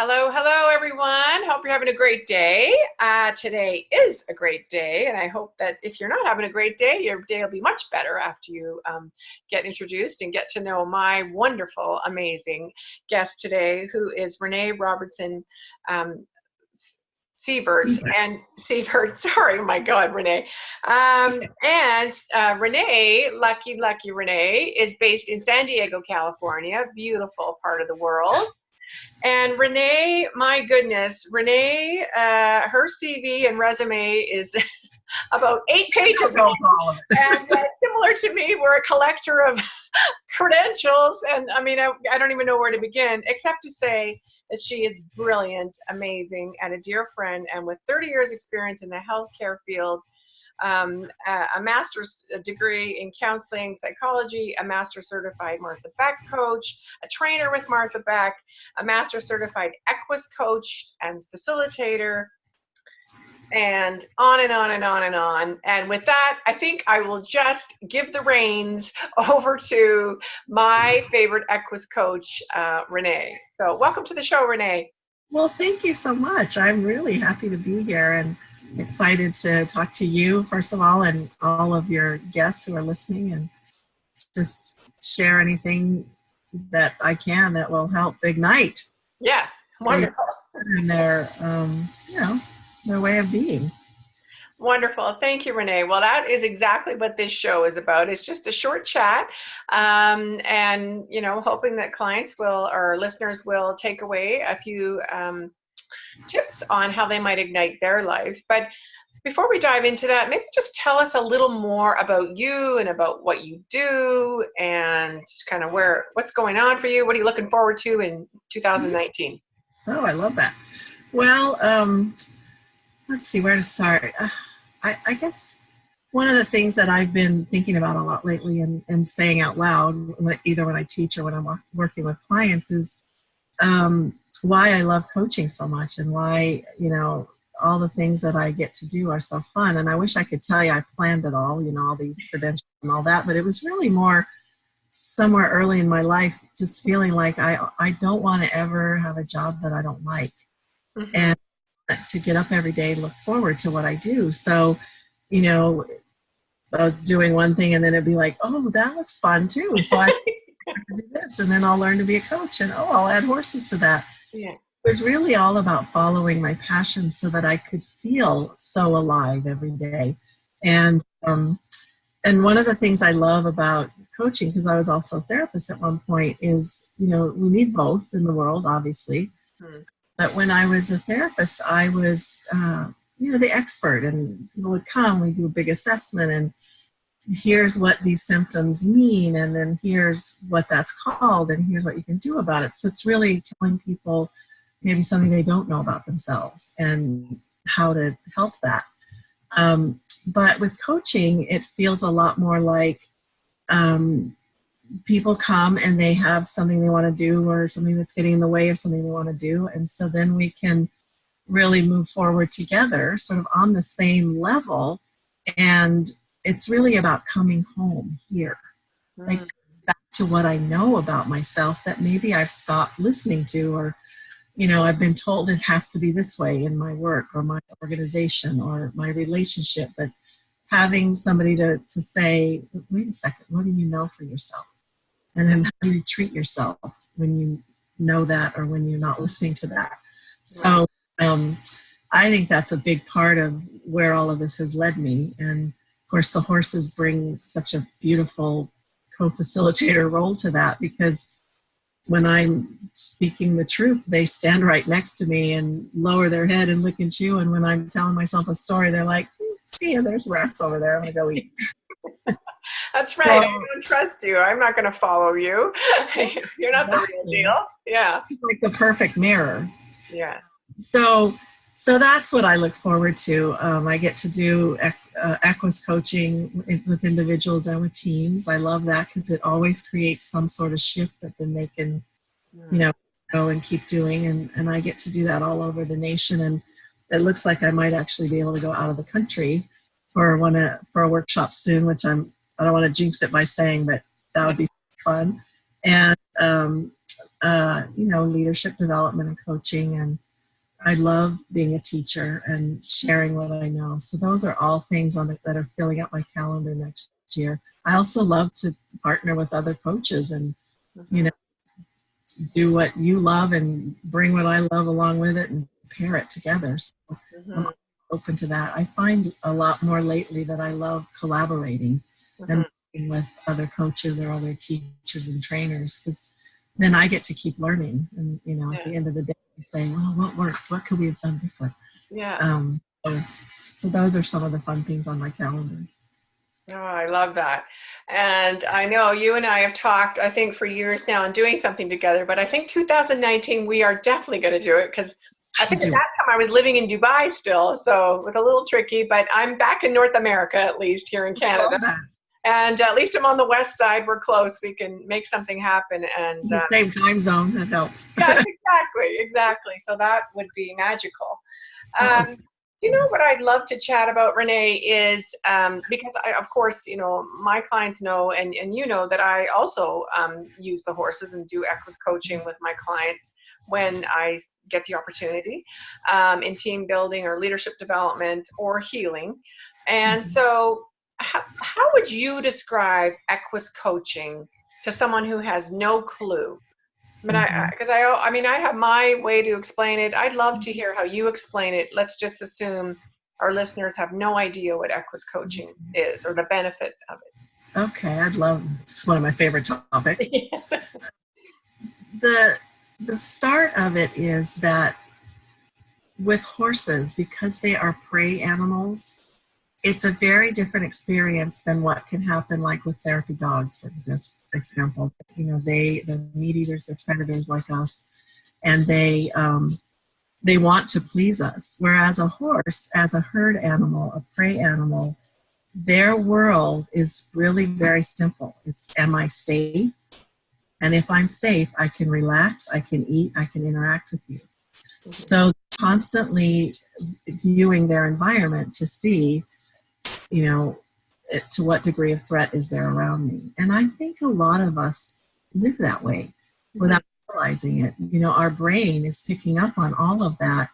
Hello, hello, everyone. Hope you're having a great day. Today is a great day, and I hope that if you're not having a great day, your day will be much better after you get introduced and get to know my wonderful, amazing guest today, who is Renee Robertson Sievert. Sorry, my God, Renee. Renee, lucky Renee, is based in San Diego, California, beautiful part of the world. And Renee, my goodness, Renee, her CV and resume is about 8 pages long. And similar to me, we're a collector of credentials. And I mean, I don't even know where to begin, except to say that she is brilliant, amazing, and a dear friend. And with 30 years experience in the healthcare field, a master's degree in counseling psychology, a master certified Martha Beck coach, a trainer with Martha Beck, a master certified Equus coach and facilitator, and on and on and on and on. And with that, I think I will just give the reins over to my favorite Equus coach, Renee. So welcome to the show, Renee. Well, thank you so much. I'm really happy to be here and excited to talk to you, first of all, and all of your guests who are listening, and just share anything that I can that will help ignite. Yes, wonderful. And their, their way of being. Wonderful. Thank you, Renee. Well, that is exactly what this show is about. It's just a short chat, and, hoping that clients or listeners will take away a few tips on how they might ignite their life. But before we dive into that, maybe just tell us a little more about you and about what you do and kind of what's going on for you. What are you looking forward to in 2019? Oh, I love that. Well, let's see where to start. I guess one of the things that I've been thinking about a lot lately and saying out loud, either when I teach or when I'm working with clients, is why I love coaching so much, and why, all the things that I get to do are so fun. And I wish I could tell you I planned it all, all these credentials and all that, but it was really more somewhere early in my life, just feeling like I don't want to ever have a job that I don't like. Mm-hmm. And to get up every day, look forward to what I do. So, I was doing one thing and then it'd be like, oh, that looks fun too. So I do this, and then I'll learn to be a coach, and I'll add horses to that. Yeah. It was really all about following my passion so that I could feel so alive every day. And one of the things I love about coaching, because I was also a therapist at one point, is, we need both in the world, obviously. Mm. But when I was a therapist, I was, the expert, and people would come, we do a big assessment, and here's what these symptoms mean, and then here's what that's called, and here's what you can do about it. So it's really telling people maybe something they don't know about themselves and how to help that. But with coaching, it feels a lot more like people come and they have something they want to do, or something that's getting in the way of something they want to do. And so then we can really move forward together, sort of on the same level. And it's really about coming home here, like back to what I know about myself that maybe I've stopped listening to, or, I've been told it has to be this way in my work or my organization or my relationship. But having somebody to say, wait a second, what do you know for yourself? And then how do you treat yourself when you know that, or when you're not listening to that? So I think that's a big part of where all of this has led me. And of course, the horses bring such a beautiful co-facilitator role to that, because when I'm speaking the truth, they stand right next to me and lower their head and look at you. And when I'm telling myself a story, they're like, see you, there's rats over there. I'm going to go eat. That's right. So, I don't trust you. I'm not going to follow you. You're not the real deal. Yeah. It's like the perfect mirror. Yes. So that's what I look forward to. I get to do Equus coaching with individuals and with teams. I love that because it always creates some sort of shift that then they can, go and keep doing. And I get to do that all over the nation. And it looks like I might actually be able to go out of the country for a workshop soon, which I don't want to jinx it by saying, but that would be fun. And leadership development and coaching, and I love being a teacher and sharing what I know. So those are all things that are filling up my calendar next year. I also love to partner with other coaches and, do what you love and bring what I love along with it and pair it together. So I'm open to that. I find a lot more lately that I love collaborating and working with other coaches or other teachers and trainers, because then I get to keep learning. And, at the end of the day, saying, well, what worked? What could we have done different? Yeah. So those are some of the fun things on my calendar. Oh, I love that. And I know you and I have talked, I think, for years now on doing something together, but I think 2019, we are definitely going to do it, because I think at that time I was living in Dubai still, so it was a little tricky, but I'm back in North America, at least here in Canada. And at least I'm on the west side. We're close. We can make something happen. And the same time zone, that helps. Yes, exactly. So that would be magical. What I'd love to chat about, Renee, is because of course, my clients know, and you know that I also use the horses and do Equus coaching with my clients when I get the opportunity in team building or leadership development or healing. And so how would you describe Equus coaching to someone who has no clue? I have my way to explain it. I'd love to hear how you explain it. Let's just assume our listeners have no idea what Equus coaching is or the benefit of it. Okay, it's one of my favorite topics. Yes. The start of it is that with horses, because they are prey animals, it's a very different experience than what can happen like with therapy dogs, for example. The meat eaters, they're predators like us, and they want to please us. Whereas a horse, as a herd animal, a prey animal, their world is really very simple. It's, am I safe? And if I'm safe, I can relax, I can eat, I can interact with you. So constantly viewing their environment to see, to what degree of threat is there around me. And I think a lot of us live that way without realizing it. Our brain is picking up on all of that.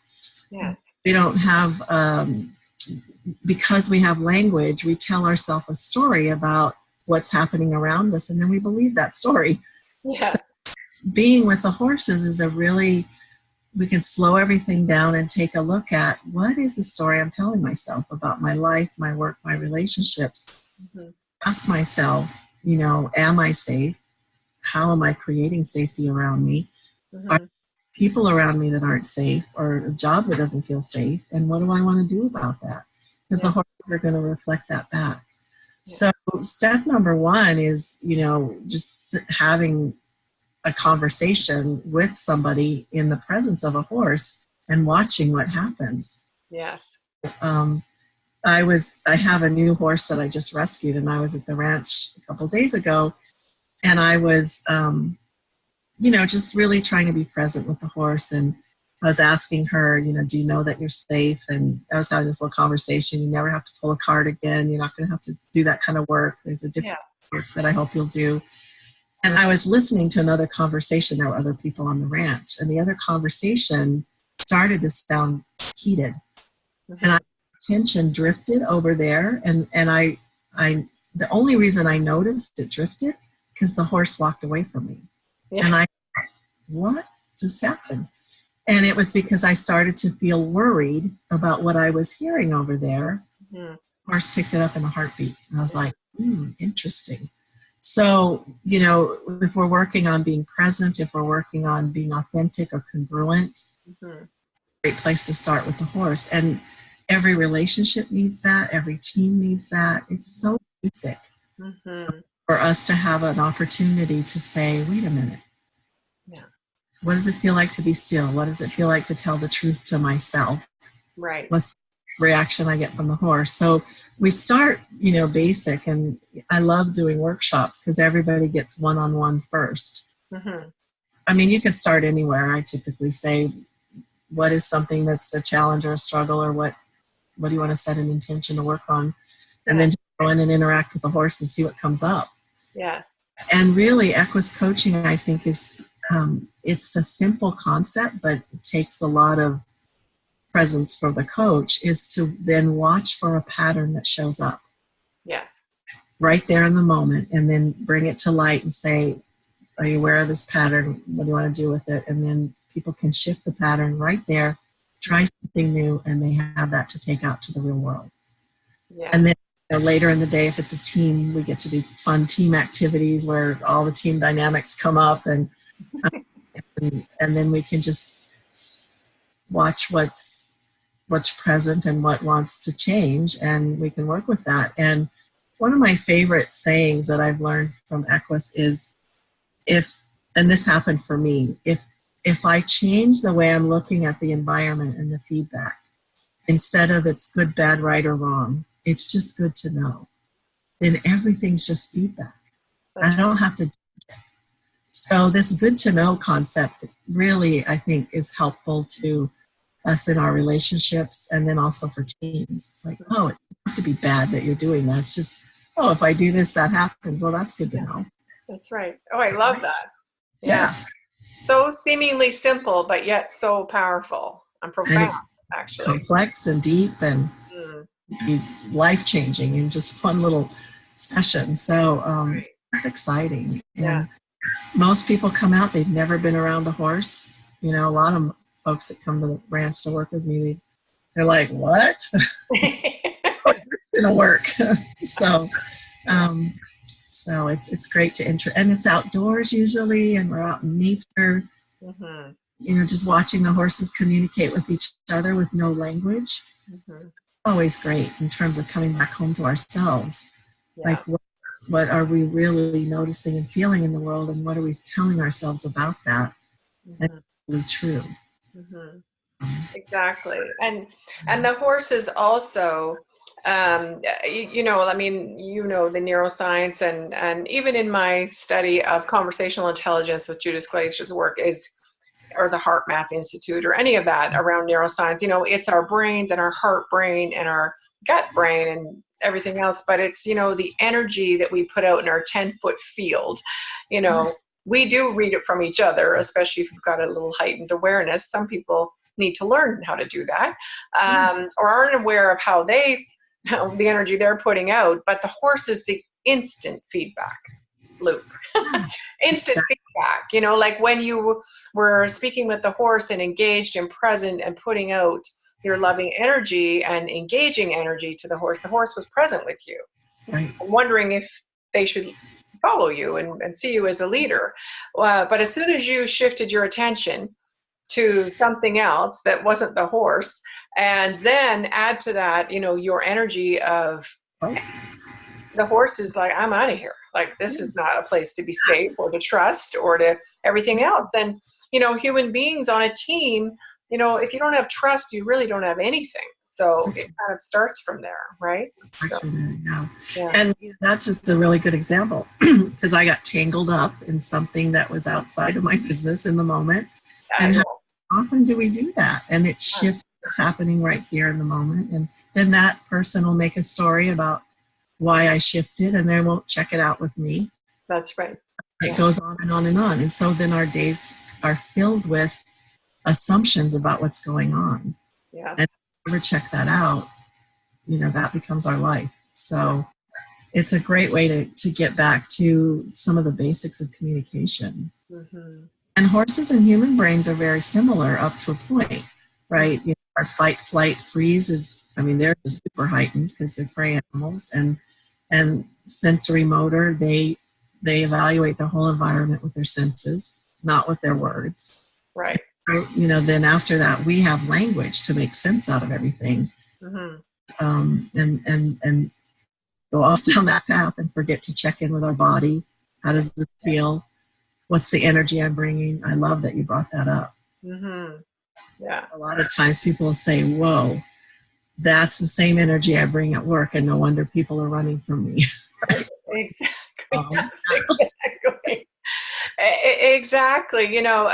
Yes. We don't have, because we have language, we tell ourselves a story about what's happening around us, and then we believe that story. Yeah. So being with the horses is we can slow everything down and take a look at what is the story I'm telling myself about my life, my work, my relationships. Ask myself, am I safe? How am I creating safety around me? Are people around me that aren't safe, or a job that doesn't feel safe? And what do I want to do about that? Because the horses are going to reflect that back. So step number one is, just having a conversation with somebody in the presence of a horse and watching what happens. Yes. I have a new horse that I just rescued, and I was at the ranch a couple of days ago, and I was, just really trying to be present with the horse. And I was asking her, do you know that you're safe? And I was having this little conversation. You never have to pull a card again. You're not going to have to do that kind of work. There's a different work that I hope you'll do. And I was listening to another conversation. There were other people on the ranch, and the other conversation started to sound heated. And my attention drifted over there. And I the only reason I noticed it drifted because the horse walked away from me. Yeah. And what just happened? And it was because I started to feel worried about what I was hearing over there. The horse picked it up in a heartbeat. And I was like, interesting. So, if we're working on being present, if we're working on being authentic or congruent, great place to start with the horse. And every relationship needs that. Every team needs that. It's so basic for us to have an opportunity to say, wait a minute. Yeah. What does it feel like to be still? What does it feel like to tell the truth to myself? Right. What's the reaction I get from the horse? So we start, basic, and I love doing workshops because everybody gets one-on-one first. I mean, you can start anywhere. I typically say, what is something that's a challenge or a struggle, or what do you want to set an intention to work on? And then just go in and interact with the horse and see what comes up. Yes. And really, Equus coaching, I think, is It's a simple concept, but it takes a lot of presence for the coach, is to then watch for a pattern that shows up. Yes. Right there in the moment, and then bring it to light and say, are you aware of this pattern? What do you want to do with it? And then people can shift the pattern right there, try something new, and they have that to take out to the real world. Yeah. And then later in the day, if it's a team, we get to do fun team activities where all the team dynamics come up, and then we can just watch what's present and what wants to change, and we can work with that. And one of my favorite sayings that I've learned from Equus is, and this happened for me, if I change the way I'm looking at the environment and the feedback, instead of it's good, bad, right, or wrong, it's just good to know, then everything's just feedback. I don't have to. So this good to know concept really, I think, is helpful to us in our relationships, and then also for teams. It's like, oh, it doesn't have to be bad that you're doing that. It's just, oh, if I do this, that happens. Well, that's good to know. That's right. Oh, I love that. Yeah. So seemingly simple, but yet so powerful and profound, actually. Complex and deep and life-changing in just one little session. So it's exciting. And most people come out, they've never been around a horse. You know, a lot of folks that come to the ranch to work with me, they're like, what? How is this going to work? So it's great to and it's outdoors usually, and we're out in nature, you know, just watching the horses communicate with each other with no language. Always great in terms of coming back home to ourselves. Like what are we really noticing and feeling in the world, and what are we telling ourselves about that? And it's really true. Exactly. And the horses also, you know, I mean, you know, the neuroscience, and even in my study of conversational intelligence with Judith Glazer's work or the Heart Math Institute, or any of that around neuroscience, you know, it's our brains and our heart brain and our gut brain and everything else, but it's, you know, the energy that we put out in our 10-foot field, you know, we do read it from each other, especially if you've got a little heightened awareness. Some people need to learn how to do that, or aren't aware of how the energy they're putting out. But the horse is the instant feedback loop. Instant feedback, you know, like when you were speaking with the horse and engaged and present and putting out your loving energy and engaging energy to the horse was present with you, wondering if they should follow you and see you as a leader. But as soon as you shifted your attention to something else that wasn't the horse, and then add to that, you know, your energy of the horse is like, I'm out of here. Like, this is not a place to be safe or to trust or to everything else. And, you know, human beings on a team, you know, if you don't have trust, you really don't have anything. So it kind of starts from there, right? And that's just a really good example, because I got tangled up in something that was outside of my business in the moment. And how often do we do that? And it shifts what's happening right here in the moment. And then that person will make a story about why I shifted, and they won't check it out with me. That's right. It goes on and on and on. And so then our days are filled with assumptions about what's going on. Yes. And if we ever check that out, you know, that becomes our life. So it's a great way to get back to some of the basics of communication. And horses and human brains are very similar up to a point, right? You know, our fight, flight, freeze is, I mean, they're super heightened because they're prey animals, and sensory motor, they evaluate the whole environment with their senses, not with their words. Right. So, you know, then after that, we have language to make sense out of everything, and go off down that path and forget to check in with our body. How does this feel? What's the energy I'm bringing? I love that you brought that up. Yeah. A lot of times people will say, whoa, that's the same energy I bring at work, and no wonder people are running from me. Right? Exactly. Exactly. You know,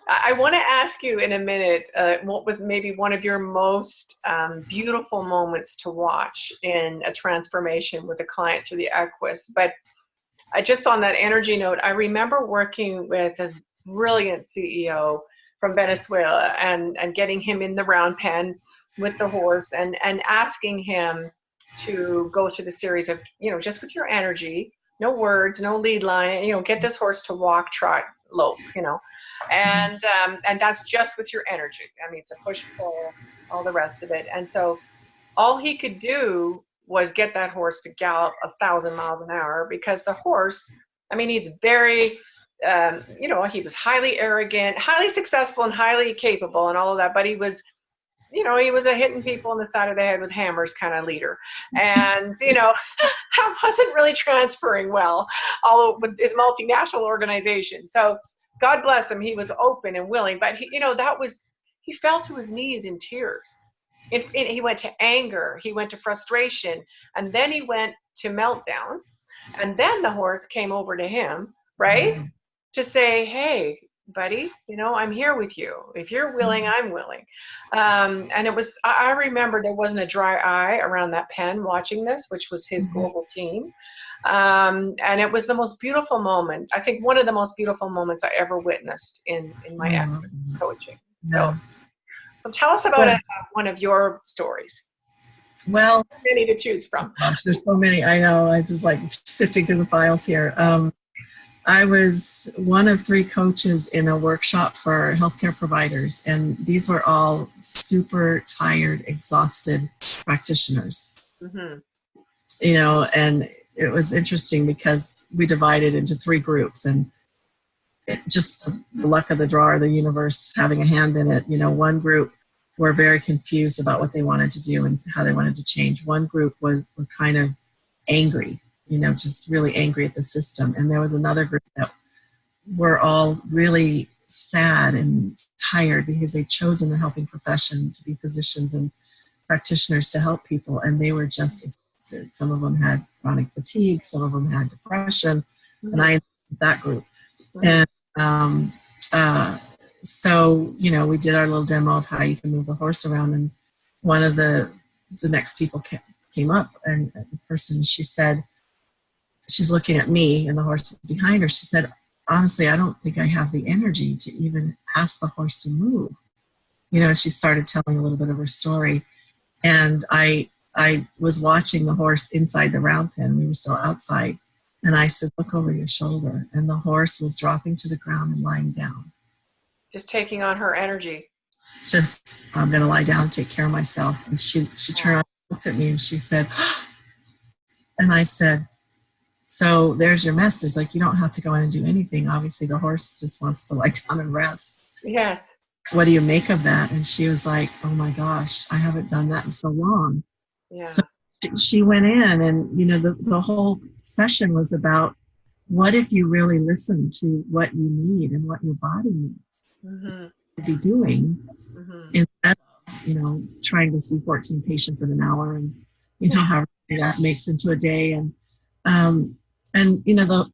I want to ask you in a minute, what was maybe one of your most beautiful moments to watch in a transformation with a client through the Equus. But just on that energy note, I remember working with a brilliant CEO from Venezuela, and getting him in the round pen with the horse, and asking him to go through the series of, just with your energy, no words, no lead line, get this horse to walk, trot, lope, and that's just with your energy. I mean, it's a push, pull, all the rest of it. And so all he could do was get that horse to gallop 1,000 miles an hour, because the horse, I mean, he's very, he was highly arrogant, highly successful, and highly capable and all of that, but he was a hitting people on the side of the head with hammers kind of leader. And, that wasn't really transferring well, although with his multinational organization. So God bless him. He was open and willing, but he fell to his knees in tears. He went to anger, he went to frustration, and then he went to meltdown. And then the horse came over to him, right? To say, hey, buddy, I'm here with you. If you're willing, I'm willing. And I remember there wasn't a dry eye around that pen watching this, which was his global team. And it was the most beautiful moment. I think one of the most beautiful moments I ever witnessed in my Equus coaching. So tell us about one of your stories. Well, many to choose from. Gosh, there's so many. I know. I'm just like sifting through the files here. I was one of 3 coaches in a workshop for healthcare providers, and these were all super tired, exhausted practitioners. And it was interesting because we divided into 3 groups, and just the luck of the draw, or the universe having a hand in it. One group were very confused about what they wanted to do and how they wanted to change. One group were kind of angry, just really angry at the system. And there was another group that were all really sad and tired because they'd chosen the helping profession to be physicians and practitioners to help people, and they were just exhausted. Some of them had chronic fatigue, some of them had depression, and I ended up with that group. And so, we did our little demo of how you can move the horse around, and one of the next people came up, and the person, she said, she's looking at me and the horse is behind her. She said, honestly, I don't think I have the energy to even ask the horse to move. She started telling a little bit of her story, and I was watching the horse inside the round pen. We were still outside, and I said, look over your shoulder, and the horse was dropping to the ground and lying down. Just taking on her energy. Just, I'm going to lie down and take care of myself. And she turned around and looked at me, and she said, and I said, so there's your message. Like, you don't have to go in and do anything. Obviously, the horse just wants to lie down and rest. Yes. What do you make of that? And she was like, oh my gosh, I haven't done that in so long. Yeah. So she went in, and, the whole session was about, what if you really listen to what you need and what your body needs to be doing, instead of, trying to see 14 patients in an hour, and, how that makes into a day. And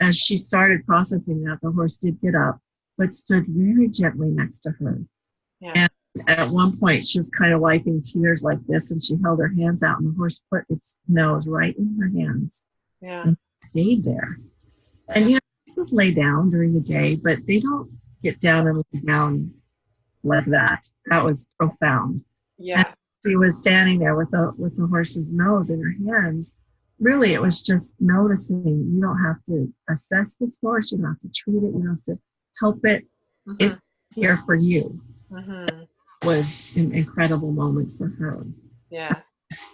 as she started processing that, the horse did get up, but stood very gently next to her. Yeah. And at one point, she was kind of wiping tears like this, and she held her hands out, and the horse put its nose right in her hands. Yeah. And stayed there. And, horses lay down during the day, but they don't get down and lay down like that. That was profound. Yeah. She was standing there with the horse's nose in her hands. Really, it was just noticing. You don't have to assess this horse. You don't have to treat it. You don't have to help it. It's here for you. It was an incredible moment for her. Yes.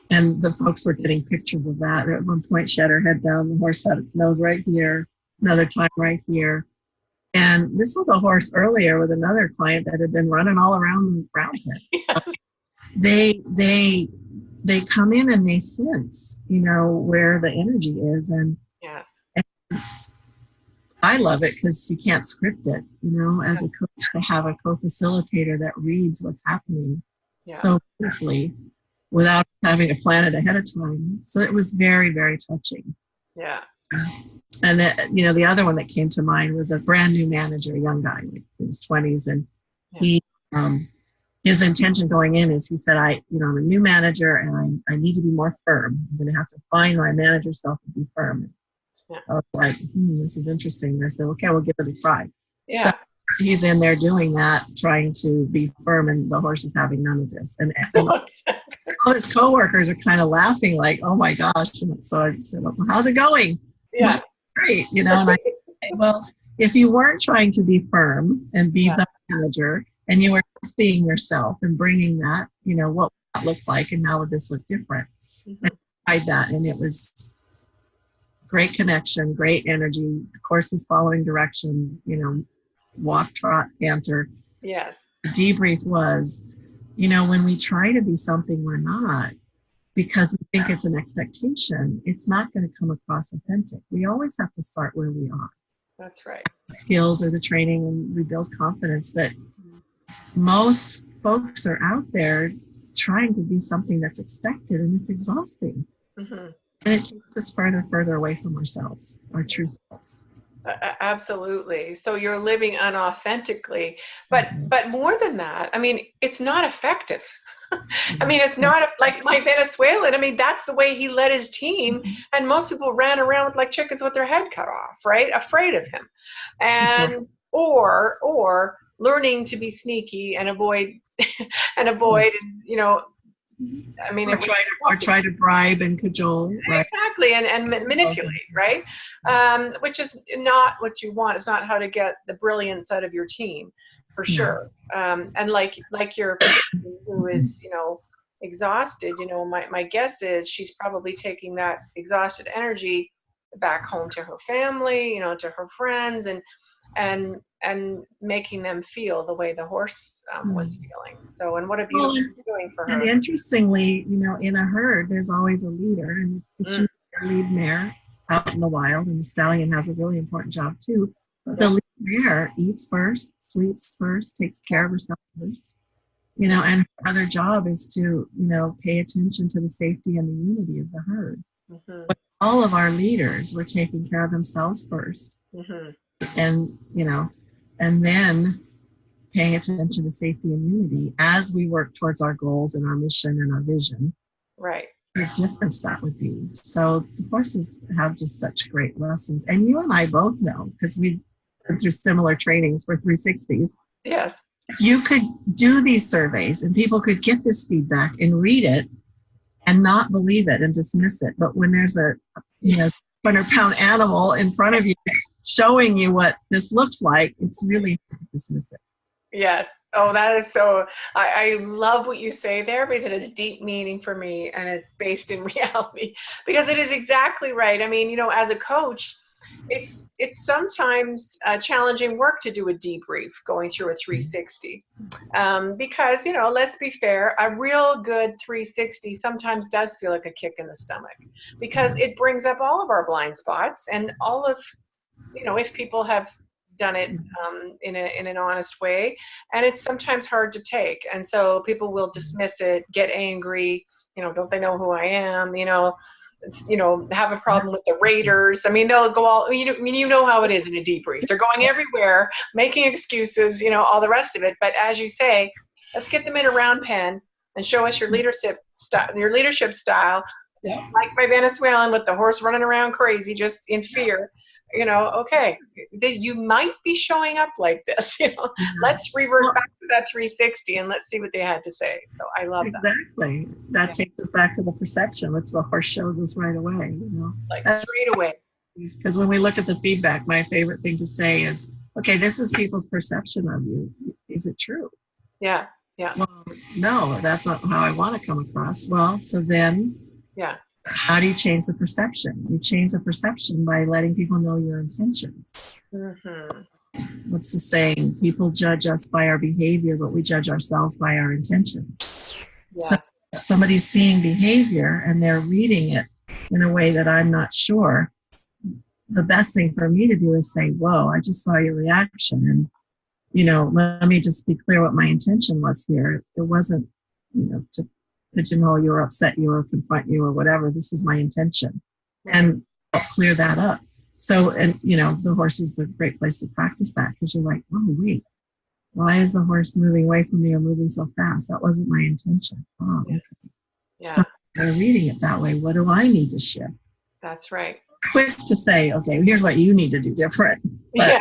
And the folks were getting pictures of that. At one point, she had her head down. The horse had its nose right here. Another time right here. And this was a horse earlier with another client that had been running all around the round pen. Yes. They come in and they sense, where the energy is. And, yes. And I love it because you can't script it, as a coach, to have a co-facilitator that reads what's happening so quickly without having to plan it ahead of time. So it was very, very touching. Yeah. And the other one that came to mind was a brand new manager, a young guy, like in his 20s, and he, his intention going in is, he said, I'm a new manager, and I need to be more firm. I'm going to have to find my manager self and be firm. Yeah. I was like, this is interesting. And I said, okay, we'll give it a try. Yeah. So he's in there doing that, trying to be firm, and the horse is having none of this. And all his coworkers are kind of laughing, like, "Oh my gosh!" And so I said, well, "How's it going?" Yeah. Great, And I say, well, if you weren't trying to be firm and be the manager, and you were just being yourself and bringing that, what would that look like, and how would this look different? Mm-hmm. And I tried that, and it was great connection, great energy. The course was following directions, walk, trot, canter. Yes. The debrief was, when we try to be something we're not, because we think it's an expectation, it's not going to come across authentic. We always have to start where we are. That's right. The skills or the training, and we build confidence. But most folks are out there trying to be something that's expected, and it's exhausting. Mm-hmm. And it takes us further away from ourselves, our true selves. Absolutely. So you're living unauthentically, but more than that, it's not effective. It's not like my Venezuelan. That's the way he led his team, and most people ran around like chickens with their head cut off, right? Afraid of him, and or learning to be sneaky and avoid, or try to bribe and cajole. Right? Exactly, and manipulate, right? Which is not what you want. It's not how to get the brilliance out of your team, for sure. And like your who is, exhausted, my guess is she's probably taking that exhausted energy back home to her family, to her friends, and making them feel the way the horse was feeling. So, and what have you been doing for her? And interestingly, in a herd, there's always a leader, and it's usually a lead mare out in the wild, and the stallion has a really important job too. But the lead mare eats first, sleeps first, takes care of herself first, and her other job is to, pay attention to the safety and the unity of the herd. Mm-hmm. But all of our leaders were taking care of themselves first. Mm-hmm. And then paying attention to safety and unity as we work towards our goals and our mission and our vision. Right. The difference that would be. So the horses have just such great lessons. And you and I both know, because we've been through similar trainings for 360s. Yes. You could do these surveys and people could get this feedback and read it and not believe it and dismiss it. But when there's a 100-pound animal in front of you showing you what this looks like, it's really hard to dismiss it. Yes. Oh, that is so, I love what you say there, because it has deep meaning for me, and it's based in reality, because it is exactly right. As a coach, it's sometimes challenging work to do a debrief going through a 360, because, let's be fair, a real good 360 sometimes does feel like a kick in the stomach, because it brings up all of our blind spots, and all of, if people have done it in an honest way, and it's sometimes hard to take, and so people will dismiss it, get angry, don't they know who I am, have a problem with the raters. They'll go all, you know how it is in a debrief. They're going everywhere, making excuses, all the rest of it. But as you say, let's get them in a round pen and show us your leadership style. Yeah. Like my Venezuelan with the horse running around crazy, just in fear. Okay, you might be showing up like this. Let's revert back to that 360 and let's see what they had to say. So I love that. Exactly. That takes us back to the perception, which the horse shows us right away. Like straight away. Because when we look at the feedback, my favorite thing to say is, okay, this is people's perception of you. Is it true? Yeah. Yeah. Well, no, that's not how I want to come across. Well, so then. Yeah. How do you change the perception? You change the perception by letting people know your intentions. Mm-hmm. What's the saying? People judge us by our behavior, but we judge ourselves by our intentions. Yeah. So if somebody's seeing behavior and they're reading it in a way that I'm not sure, the best thing for me to do is say, whoa, I just saw your reaction. And, let me just be clear what my intention was here. It wasn't, to pigeonhole you or upset you or confront you or whatever. This was my intention, and I'll clear that up. So, and the horse is a great place to practice that, because you're like, oh wait, why is the horse moving away from me or moving so fast? That wasn't my intention. Oh, okay. Yeah. So reading it that way, what do I need to shift? That's right. Quick to say, okay, here's what you need to do different. But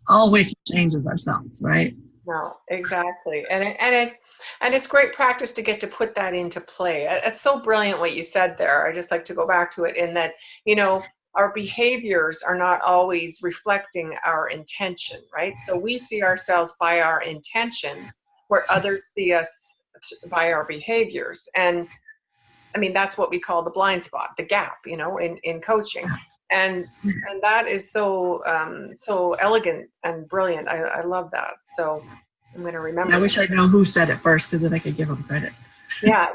all wicked changes ourselves, right? No, exactly. And it's great practice to get to put that into play. It's so brilliant what you said there. I just like to go back to it in that, you know, our behaviors are not always reflecting our intention, right? So we see ourselves by our intentions where Yes. others see us by our behaviors. And I mean, that's what we call the blind spot, the gap, you know, in coaching. And that is so so elegant and brilliant. I love that. So I'm going to I remember that. wish I'd know who said it first, because then I could give them credit. Yeah.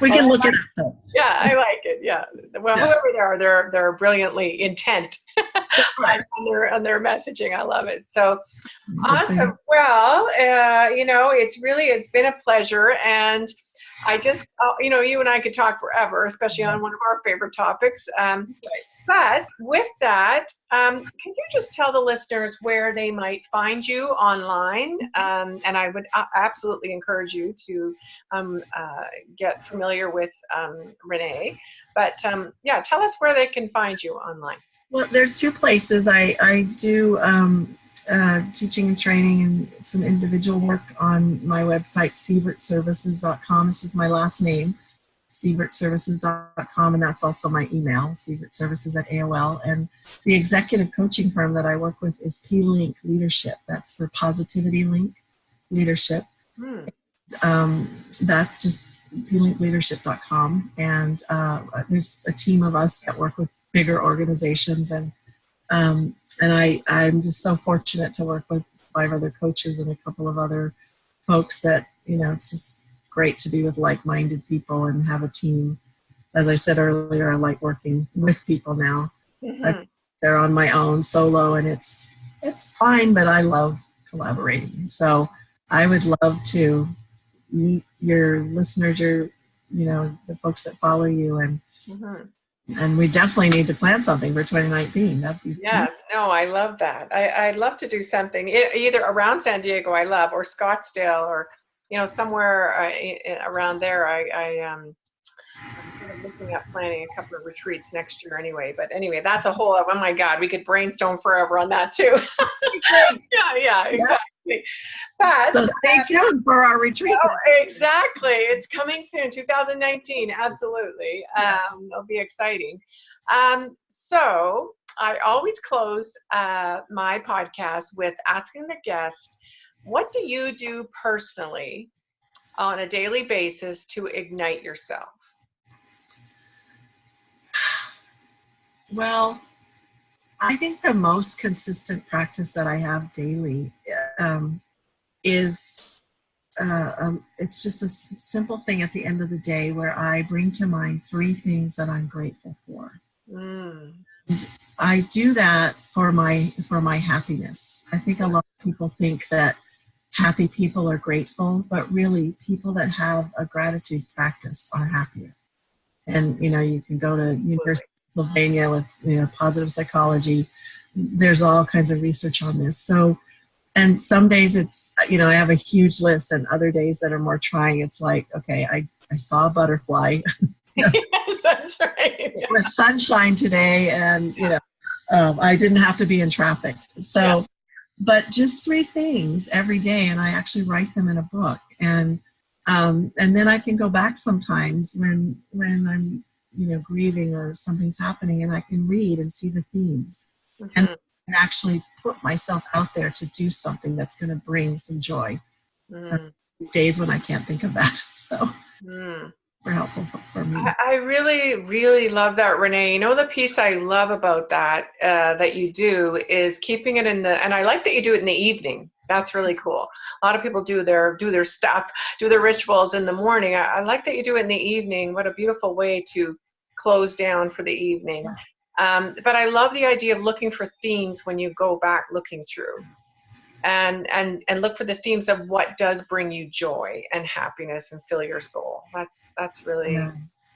We Well, can look it up though. yeah, I like it. Yeah. Well, Yeah. whoever they are, they're brilliantly intent on their messaging. I love it. So awesome. Well, you know, it's been a pleasure, and I just, you know, you and I could talk forever, especially on one of our favorite topics. But with that, could you just tell the listeners where they might find you online? And I would absolutely encourage you to get familiar with Renee. But yeah, tell us where they can find you online. Well, there's two places. I do teaching and training and some individual work on my website, sievertservices.com. It's just my last name, sievertservices.com, and that's also my email, sievertservices@AOL. And the executive coaching firm that I work with is P-Link Leadership. That's for Positivity Link Leadership. That's justplinkleadership.com. And there's a team of us that work with bigger organizations, and I'm just so fortunate to work with 5 other coaches and a couple of other folks that, you know, it's just great to be with like-minded people and have a team. As I said earlier, I like working with people now. They're on my own solo, and it's fine, but I love collaborating. So I would love to meet your listeners, you know, the folks that follow you, and we definitely need to plan something for 2019. That'd be yes. No, I love that. I'd love to do something either around San Diego, I love, or Scottsdale, or, you know, somewhere around there. I'm kind of looking at planning a couple of retreats next year anyway. But anyway, that's a whole, oh my God, we could brainstorm forever on that too. Yeah, exactly. But, so stay tuned for our retreat. Oh, exactly. It's coming soon, 2019. Absolutely. It'll be exciting. So I always close my podcast with asking the guest, what do you do personally on a daily basis to ignite yourself? Well, I think the most consistent practice that I have daily is it's just a simple thing at the end of the day where I bring to mind 3 things that I'm grateful for. And I do that for my happiness. I think a lot of people think that happy people are grateful, but really people that have a gratitude practice are happier. And, you know, you can go to University of Pennsylvania with, you know, positive psychology. There's all kinds of research on this. So, and some days it's, you know, I have a huge list, and other days that are more trying, it's like, okay, I saw a butterfly. Yes, that's right. It was sunshine today, and, you know, I didn't have to be in traffic. So, but just 3 things every day, and I actually write them in a book. And then I can go back sometimes when I'm, you know, grieving or something's happening, and I can read and see the themes, and actually put myself out there to do something that's going to bring some joy. Days when I can't think of that, so super helpful for me. I really, really love that, Renee. You know, the piece I love about that that you do is keeping it in the, and I like that you do it in the evening. That's really cool. A lot of people do their stuff, do their rituals in the morning. I like that you do it in the evening. What a beautiful way to close down for the evening. But I love the idea of looking for themes when you go back looking through, and look for the themes of what does bring you joy and happiness and fill your soul. That's really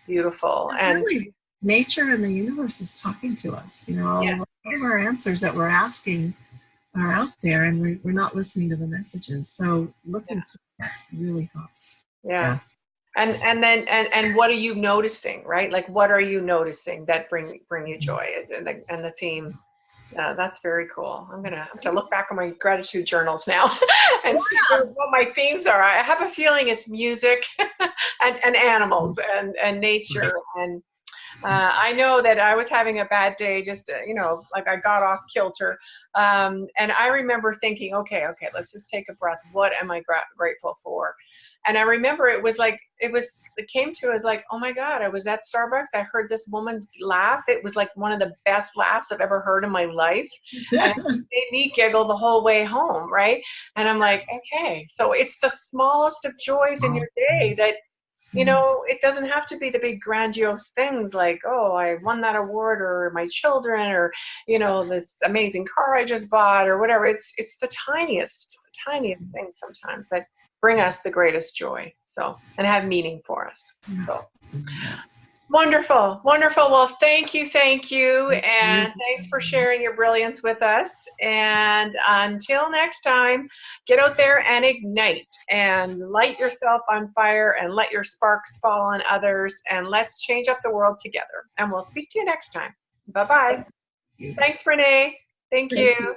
beautiful. It's and really nature and the universe is talking to us. You know, all of our answers that we're asking are out there, and we're not listening to the messages. So looking through that really helps. And what are you noticing, right? Like, what are you noticing that bring you joy? And the theme Yeah, that's very cool. I'm going to have to look back on my gratitude journals now and see what my themes are. I have a feeling it's music and animals and nature. And I know that I was having a bad day, just, like I got off kilter. And I remember thinking, okay, let's just take a breath. What am I grateful for? And I remember it came to us like, oh my God, I was at Starbucks. I heard this woman's laugh. It was like one of the best laughs I've ever heard in my life. And it made me giggle the whole way home, right? And I'm like, okay, so it's the smallest of joys in your day that, it doesn't have to be the big grandiose things like, oh, I won that award, or my children, or, this amazing car I just bought, or whatever. It's the tiniest things sometimes that bring us the greatest joy. So, and have meaning for us. So wonderful. Well, thank you. And thanks for sharing your brilliance with us. And until next time, get out there and ignite and light yourself on fire and let your sparks fall on others. And let's change up the world together. And we'll speak to you next time. Bye-bye. Thanks, Renee. Thank you.